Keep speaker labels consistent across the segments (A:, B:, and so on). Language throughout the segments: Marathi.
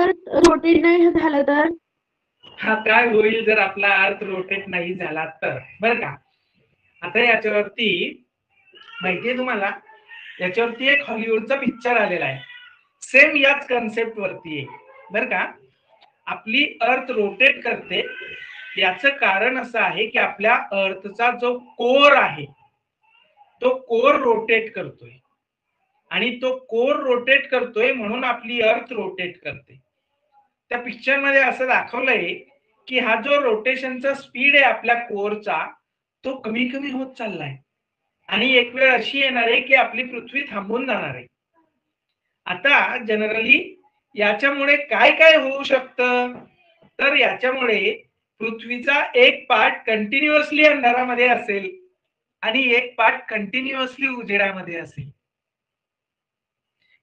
A: अर्थ रोटेट नाही झालं तर?
B: हा, काय होईल जर आपला अर्थ रोटेट नाही झाला तर? बरं का, आता याच्यावरती माहितीये तुम्हाला, याच्यावरती एक हॉलिवूडचा पिक्चर आलेला आहे, सेम याच कन्सेप्ट वरती आहे. बरं का, आपली अर्थ रोटेट करते याचं कारण असं आहे की आपल्या अर्थचा जो कोर आहे तो कोर रोटेट करतोय, आणि तो कोर रोटेट करतोय म्हणून आपली अर्थ रोटेट करते. त्या पिक्चर मध्ये असं दाखवलंय की हा जो रोटेशनचा स्पीड आहे आपल्या कोरचा तो कमी कमी होत चाललाय, आणि एक वेळ अशी येणार आहे की आपली पृथ्वी थांबून जाणार आहे. आता जनरली याच्यामुळे काय काय होऊ शकतं, तर याच्यामुळे पृथ्वीचा एक पार्ट कंटिन्युअसली अंधारामध्ये असेल आणि एक पार्ट कंटिन्युअसली उजेडामध्ये असेल.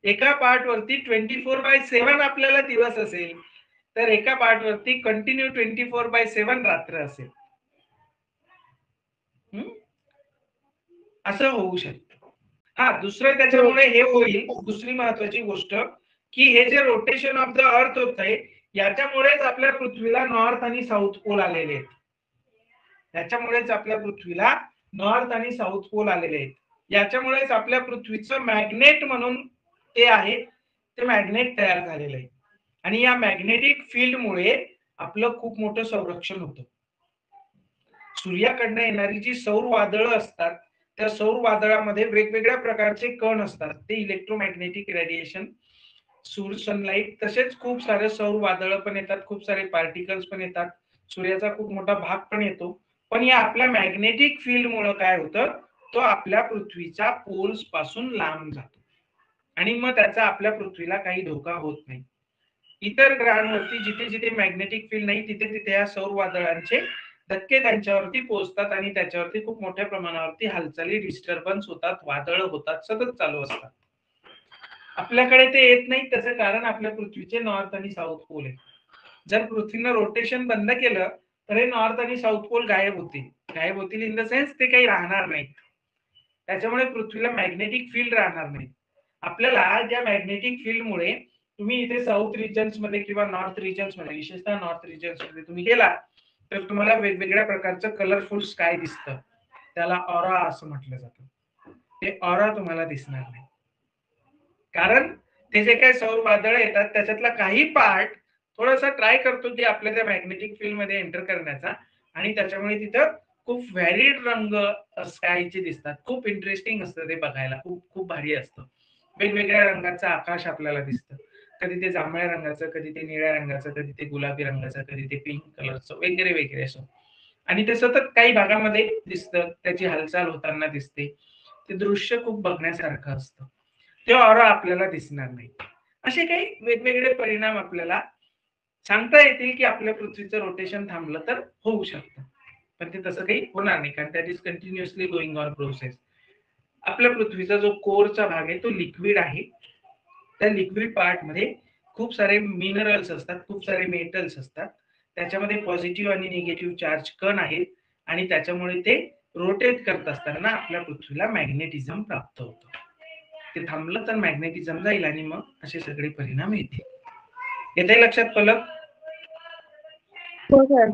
B: एका पार्ट वरती 24/7 आपल्याला दिवस असेल, तर एका पार्ट वरती कंटिन्यू 24/7 रात्र असेल. असं होऊ शकतं. हा, दुसरं त्याच्यामुळे हे होईल, दुसरी महत्वाची गोष्ट की हे जे रोटेशन ऑफ द अर्थ होत आहे याच्यामुळेच आपल्या पृथ्वीला नॉर्थ आणि साऊथ पोल आलेले आहेत. याच्यामुळेच आपल्या पृथ्वीला नॉर्थ आणि साऊथ पोल आलेले आहेत. याच्यामुळेच आपल्या पृथ्वीचं मॅग्नेट म्हणून ते आहे, ते मॅग्नेट तयार झालेलं आहे. आणि या मॅग्नेटिक फील्डमुळे आपलं खूप मोठं संरक्षण होतं. सूर्याकडनं येणारी जी सौर वादळं असतात त्या सौर वादळामध्ये वेगवेगळ्या प्रकारचे कण असतात, ते इलेक्ट्रोमॅग्नेटिक रेडिएशन, सनलाइट, तसेच खूप सारे सौर वादळ पण येतात, खूप सारे पार्टिकल्स पण येतात, सूर्याचा खूप मोठा भाग पण येतो. पण या आपल्या मॅग्नेटिक फील्ड मुळे काय होतं, तो आपल्या पृथ्वीच्या पोल्स पासून लांब जातो आणि मग त्याचा आपल्या पृथ्वीला काही धोका होत नाही. इतर ग्रहांवरती जिथे जिथे मॅग्नेटिक फील्ड नाही तिथे तिथे या सौर वादळांचे धक्के त्यांच्यावरती पोहोचतात आणि त्याच्यावरती खूप मोठ्या प्रमाणावरती हालचाली, डिस्टर्बन्स होतात, वादळ होतात, सतत चालू असतात. आपल्याकडे ते येत नाही, त्याचं कारण आपल्या पृथ्वीचे नॉर्थ आणि साऊथ पोल आहे. जर पृथ्वीनं रोटेशन बंद केलं तर हे नॉर्थ आणि साऊथ पोल गायब होतील इन द सेन्स ते काही राहणार नाहीत. त्याच्यामुळे पृथ्वीला मॅग्नेटिक फील्ड राहणार नाही. आपल्याला ज्या मॅग्नेटिक फील्डमुळे तुम्ही इथे साऊथ रिजन्स मध्ये किंवा नॉर्थ रिजन्स मध्ये, विशेषतः नॉर्थ रिजन्स मध्ये तुम्ही गेला तर तुम्हाला वेगवेगळ्या प्रकारचं कलरफुल स्काय दिसतं, त्याला ऑरा असं म्हटलं जातं. ते ऑरा तुम्हाला दिसणार नाही, कारण ते जे काही सौर वादळ येतात त्याच्यातला काही पार्ट थोडासा ट्राय करतो की आपल्या त्या मॅग्नेटिक फील्ड मध्ये एंटर करण्याचा, आणि त्याच्यामुळे तिथं खूप व्हॅरिड रंग स्कायचे दिसतात. खूप इंटरेस्टिंग असतं ते बघायला, खूप खूप भारी असतं. वेगवेगळ्या रंगाचं आकाश आपल्याला दिसतं, कधी ते जांभळ्या रंगाचं, कधी ते निळ्या रंगाचं, कधी ते गुलाबी रंगाचं, कधी ते पिंक कलरचं, वगैरे वगैरे असं. आणि ते सतत काही भागामध्ये दिसतं, त्याची हालचाल होताना दिसते. ते दृश्य खूप बघण्यासारखं असतं, ते ऑरा आपल्याला दिसणार नाही. असे काही वेगवेगळे परिणाम आपल्याला सांगता येतील की आपल्या पृथ्वीचं रोटेशन थांबलं तर होऊ शकतं, पण ते तसं काही होणार नाही, कारण that is continuously going on process. आपल्या पृथ्वीचा जो कोरचा भाग आहे तो लिक्विड आहे. त्या लिक्विड पार्ट मध्ये खूप सारे मिनरल्स असतात, खूप सारे मेटल्स असतात, त्याच्यामध्ये पॉझिटिव्ह आणि निगेटिव्ह चार्ज कण आहेत, आणि त्याच्यामुळे ते रोटेट करत असताना आपल्या पृथ्वीला मॅग्नेटिझम प्राप्त होतं. ते थांबलं तर मॅग्नेटिझम जाईल आणि मग असे सगळे परिणाम येतील. येते लक्षात पलक?
A: हो सर.